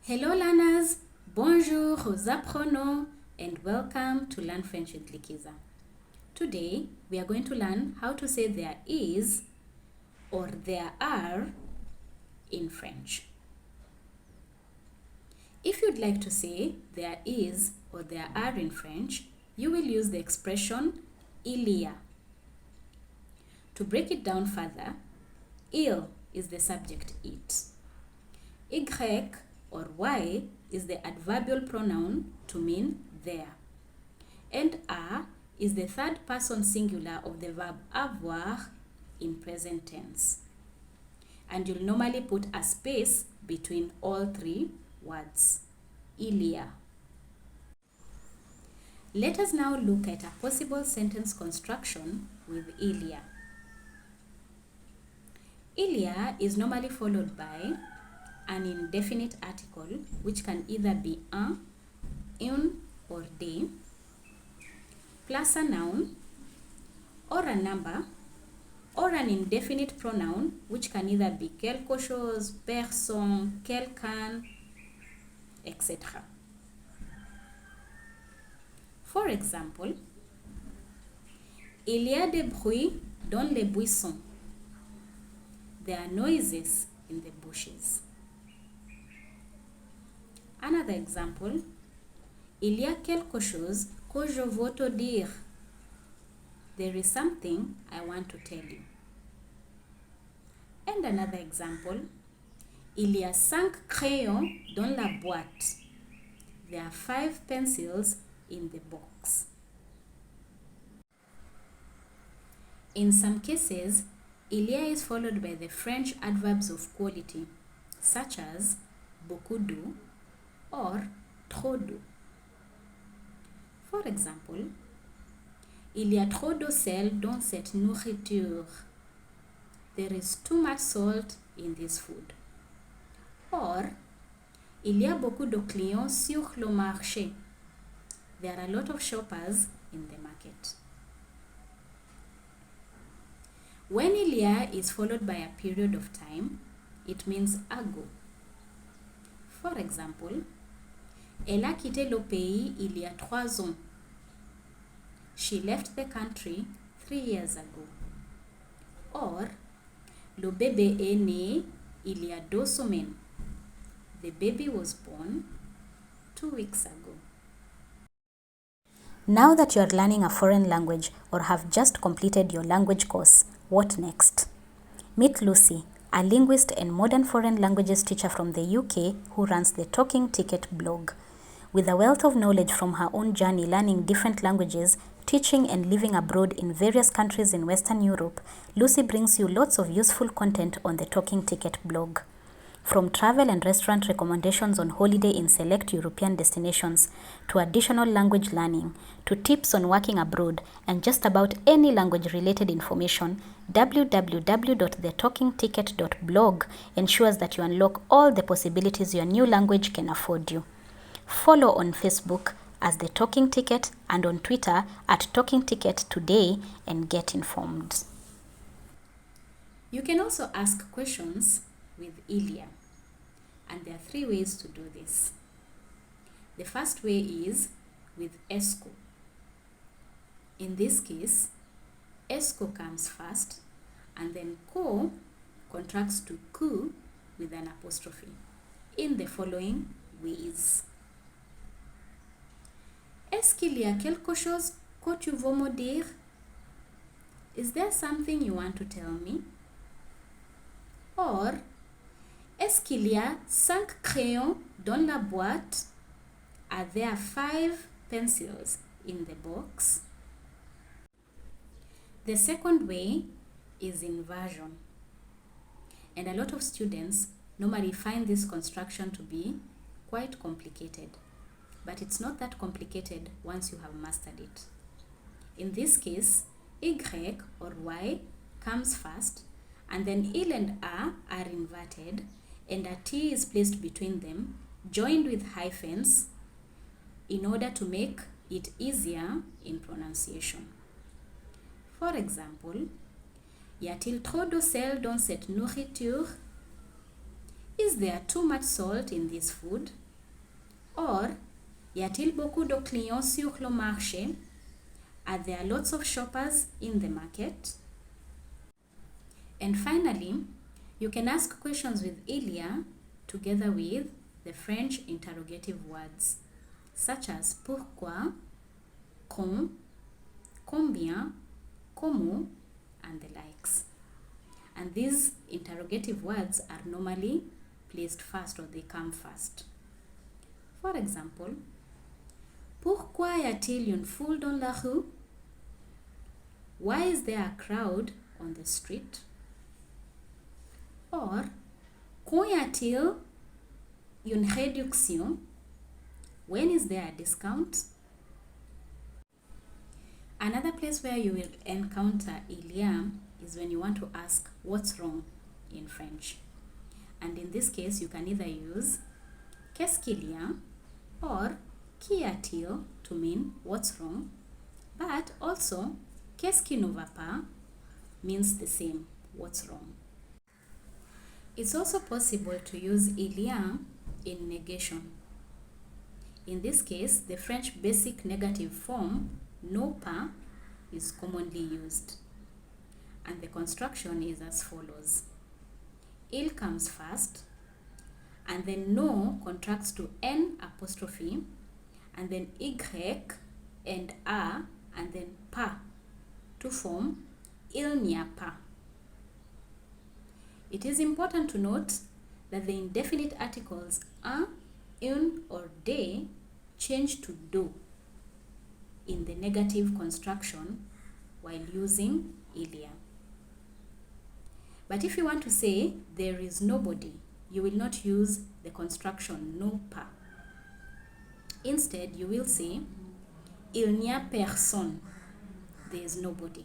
Hello learners, bonjour aux apprenants and welcome to Learn French with Likiza. Today we are going to learn how to say there is or there are in French. If you'd like to say there is or there are in French, you will use the expression il y a. To break it down further, il is the subject it. Y or y is the adverbial pronoun to mean there. And a is the third person singular of the verb avoir in present tense. And you'll normally put a space between all three words. Il y a. Let us now look at a possible sentence construction with il y a. Il y a is normally followed by an indefinite article which can either be un, une, or des, plus a noun, or a number, or an indefinite pronoun which can either be quelque chose, personne, quelqu'un, etc. For example, il y a des bruits dans les buissons. There are noises in the bushes. Another example, il y a quelque chose que je veux te dire. There is something I want to tell you. And another example, il y a 5 crayons dans la boîte. There are 5 pencils in the box. In some cases, il y a is followed by the French adverbs of quality, such as beaucoup d'eau or trop d'eau. For example, il y a trop de sel dans cette nourriture. There is too much salt in this food. Or, il y a beaucoup de clients sur le marché. There are a lot of shoppers in the market. When il y a is followed by a period of time, it means ago. For example, elle a quitté le pays il y a 3 ans. She left the country 3 years ago. Or, le bébé est né il y a 2 semaines. The baby was born 2 weeks ago. Now that you are learning a foreign language or have just completed your language course, what next? Meet Lucy, a linguist and modern foreign languages teacher from the UK who runs the Talking Ticket blog. With a wealth of knowledge from her own journey learning different languages, teaching and living abroad in various countries in Western Europe, Lucy brings you lots of useful content on the Talking Ticket blog. From travel and restaurant recommendations on holiday in select European destinations, to additional language learning, to tips on working abroad, and just about any language-related information, www.thetalkingticket.blog ensures that you unlock all the possibilities your new language can afford you. Follow on Facebook as The Talking Ticket and on Twitter at Talking Ticket Today and get informed. You can also ask questions with il y a, and there are 3 ways to do this. The first way is with est-ce que. In this case, est-ce que comes first and then que contracts to que with an apostrophe in the following ways. Est-ce qu'il y a quelque chose que tu veux me dire? Is there something you want to tell me? Or, est-ce qu'il y a 5 crayons dans la boîte? Are there 5 pencils in the box? The second way is inversion. And a lot of students normally find this construction to be quite complicated. But it's not that complicated once you have mastered it. In this case, y or y comes first, and then il and a are inverted, and a t is placed between them, joined with hyphens, in order to make it easier in pronunciation. For example, y a-t-il trop de sel dans cette nourriture? Is there too much salt in this food? Or, y a-t-il beaucoup de clients sur le marché? Are there lots of shoppers in the market? And finally, you can ask questions with il y a together with the French interrogative words, such as pourquoi, quand, combien, comment, and the likes. And these interrogative words are normally placed first, or they come first. For example, pourquoi y a-t-il une foule dans la rue? Why is there a crowd on the street? Or, quand y a-t-il une réduction? When is there a discount? Another place where you will encounter il y a is when you want to ask what's wrong in French. And in this case, you can either use qu'est-ce qu'il y a or qu'y a-t-il to mean what's wrong, but also qu'est-ce qui ne va pas means the same, what's wrong. It's also possible to use il y a in negation. In this case, the French basic negative form non pas is commonly used, and the construction is as follows. Il comes first, and then no contracts to n apostrophe, and then y and a, and then pas to form il n'y a pas. It is important to note that the indefinite articles un, une, or des change to do in the negative construction while using il y a. But if you want to say there is nobody, you will not use the construction non pas. Instead, you will say il n'y a personne, there is nobody.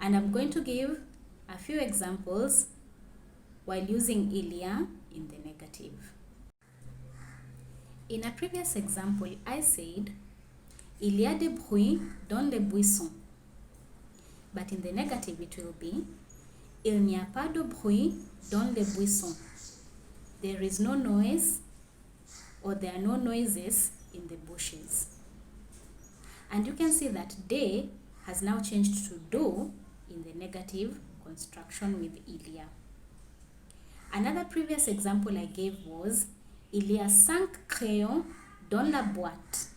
And I'm going to give a few examples while using il y a in the negative. In a previous example, I said il y a des bruits dans les buissons. But in the negative, it will be il n'y a pas de bruit dans les buissons. There is no noise, or there are no noises in the bushes. And you can see that des has now changed to do in the negative construction with il y a. Another previous example I gave was il y a 5 crayons dans la boîte.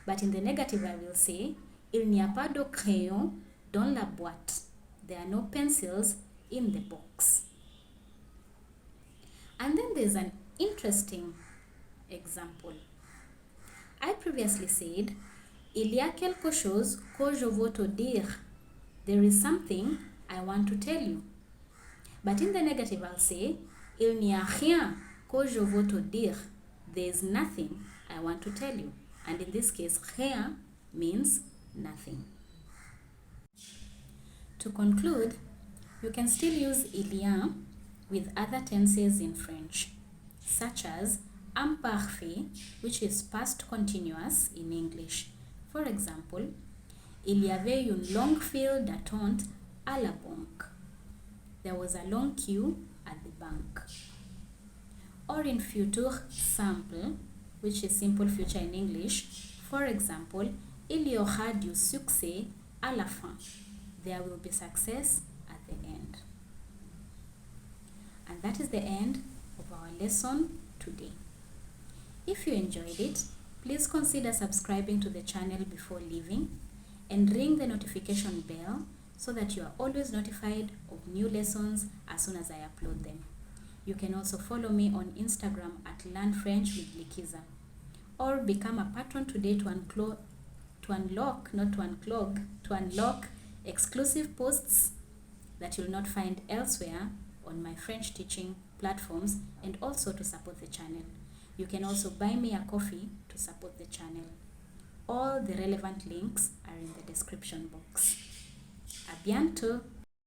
But in the negative, I will say il n'y a pas de crayons dans la boîte. There are no pencils in the box. And then there's an interesting example. I previously said il y a quelque chose que je veux te dire. There is something I want to tell you. But in the negative, I'll say il n'y a rien que je veux te dire. There is nothing I want to tell you. And in this case, rien means nothing. To conclude, you can still use il y a with other tenses in French, such as imparfait, which is past continuous in English. For example, il y avait une longue file d'attente à la banque. There was a long queue at the bank. Or in futur simple, which is simple future in English, for example, il y aura du succès à la fin. There will be success at the end. And that is the end of our lesson today. If you enjoyed it, please consider subscribing to the channel before leaving and ring the notification bell so that you are always notified of new lessons as soon as I upload them. You can also follow me on Instagram at Learn French with Likiza, or become a patron today to unlock exclusive posts that you'll not find elsewhere on my French teaching platforms, and also to support the channel. You can also buy me a coffee to support the channel. All the relevant links are in the description box. À bientôt!